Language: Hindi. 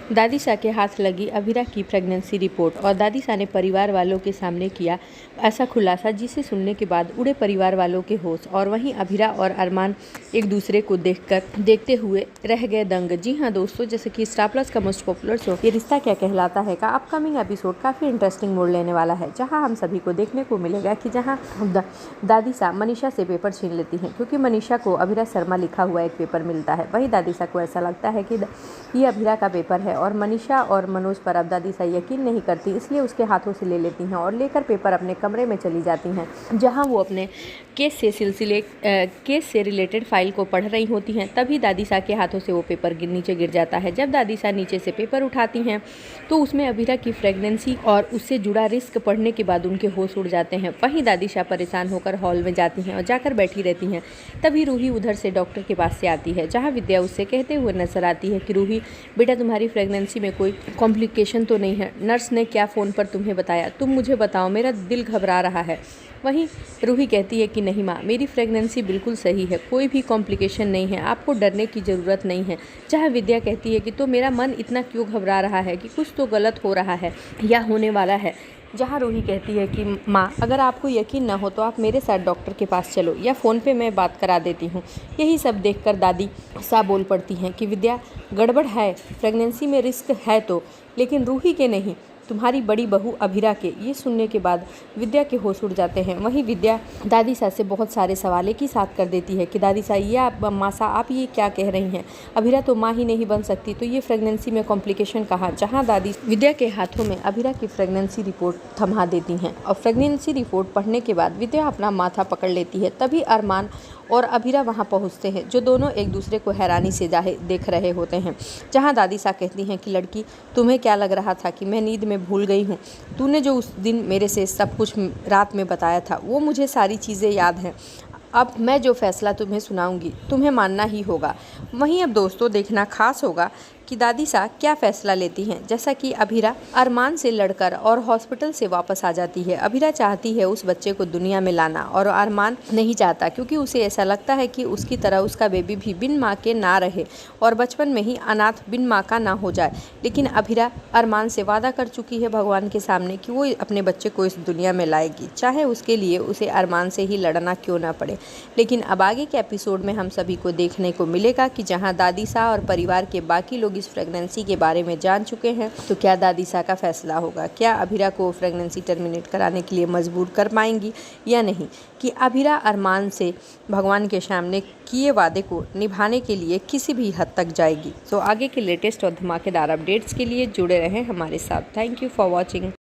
दादी सा के हाथ लगी अभिरा की प्रेगनेंसी रिपोर्ट और दादी सा ने परिवार वालों के सामने किया ऐसा खुलासा जिसे सुनने के बाद उड़े परिवार वालों के होश। और वहीं अभिरा और अरमान एक दूसरे को देखते हुए रह गए दंग। जी हाँ दोस्तों, जैसे कि स्टार प्लस का मोस्ट पॉपुलर शो ये रिश्ता क्या कहलाता है का अपकमिंग एपिसोड काफ़ी इंटरेस्टिंग मोड़ लेने वाला है, जहाँ हम सभी को देखने को मिलेगा कि जहाँ दादी सा मनीषा से पेपर छीन लेती हैं, क्योंकि मनीषा को अभिरा शर्मा लिखा हुआ एक पेपर मिलता है। वहीं दादी सा को ऐसा लगता है कि ये अभिरा का पेपर है और मनीषा और मनोज पर अब दादी सा यकीन नहीं करती, इसलिए उसके हाथों से ले लेती हैं और लेकर पेपर अपने कमरे में चली जाती हैं, जहां वो अपने केस से रिलेटेड फाइल को पढ़ रही होती हैं। तभी दादी सा के हाथों से वो पेपर नीचे गिर जाता है। जब दादी सा नीचे से पेपर उठाती हैं तो उसमें अभिरा की प्रेगनेंसी और उससे जुड़ा रिस्क पढ़ने के बाद उनके होश उड़ जाते हैं। वहीं दादी सा परेशान होकर हॉल में जाती हैं और जाकर बैठी रहती हैं। तभी रूही उधर से डॉक्टर के पास से आती है, जहाँ विद्या उससे कहते हुए नजर आती है कि रूही बेटा, तुम्हारी प्रेगनेंसी में कोई कॉम्प्लिकेशन तो नहीं है? नर्स ने क्या फ़ोन पर तुम्हें बताया? तुम मुझे बताओ, मेरा दिल घबरा रहा है। वहीं रूही कहती है कि नहीं माँ, मेरी प्रेगनेंसी बिल्कुल सही है, कोई भी कॉम्प्लिकेशन नहीं है, आपको डरने की ज़रूरत नहीं है। जहाँ विद्या कहती है कि तो मेरा मन इतना क्यों घबरा रहा है, कि कुछ तो गलत हो रहा है या होने वाला है। जहाँ रूही कहती है कि माँ, अगर आपको यकीन ना हो तो आप मेरे साथ डॉक्टर के पास चलो या फ़ोन पे मैं बात करा देती हूँ। यही सब देखकर दादी सा बोल पड़ती हैं कि विद्या, गड़बड़ है, प्रेगनेंसी में रिस्क है तो, लेकिन रूही के नहीं, तुम्हारी बड़ी बहू अभिरा के। ये सुनने के बाद विद्या के होश उड़ जाते हैं। वहीं विद्या दादी सा से बहुत सारे सवाल एक ही साथ कर देती है कि दादी सा, ये आप माँ सा आप ये क्या कह रही हैं? अभिरा तो माँ ही नहीं बन सकती, तो ये प्रेगनेंसी में कॉम्प्लिकेशन कहाँ? जहाँ दादी विद्या के हाथों में अभिरा की प्रेगनेंसी रिपोर्ट थमा देती हैं और प्रेगनेंसी रिपोर्ट पढ़ने के बाद विद्या अपना माथा पकड़ लेती है। तभी अरमान और अभिरा वहां पहुंचते हैं, जो दोनों एक दूसरे को हैरानी से देख रहे होते हैं। जहां दादी सा कहती हैं कि लड़की, तुम्हें क्या लग रहा था कि मैं नींद में भूल गई हूँ? तूने जो उस दिन मेरे से सब कुछ रात में बताया था, वो मुझे सारी चीज़ें याद हैं। अब मैं जो फैसला तुम्हें सुनाऊंगी तुम्हें मानना ही होगा। वहीं अब दोस्तों देखना खास होगा कि दादी सा क्या फैसला लेती हैं। जैसा कि अभिरा अरमान से लड़कर और हॉस्पिटल से वापस आ जाती है। अभिरा चाहती है उस बच्चे को दुनिया में लाना और अरमान नहीं चाहता, क्योंकि उसे ऐसा लगता है कि उसकी तरह उसका बेबी भी बिन माँ के ना रहे और बचपन में ही अनाथ बिन माँ का ना हो जाए। लेकिन अभिरा अरमान से वादा कर चुकी है भगवान के सामने कि वो अपने बच्चे को इस दुनिया में लाएगी, चाहे उसके लिए उसे अरमान से ही लड़ना क्यों ना पड़े। लेकिन अब आगे के एपिसोड में हम सभी को देखने को मिलेगा कि जहाँ दादी सा और परिवार के बाकी लोग इस प्रेगनेंसी के बारे में जान चुके हैं, तो क्या दादी सा का फैसला होगा? क्या अभिरा को प्रेगनेंसी टर्मिनेट कराने के लिए मजबूर कर पाएंगी या नहीं? कि अभिरा अरमान से भगवान के सामने किए वादे को निभाने के लिए किसी भी हद तक जाएगी? तो आगे के लेटेस्ट और धमाकेदार अपडेट्स के लिए जुड़े रहें हमारे साथ। Thank you for watching.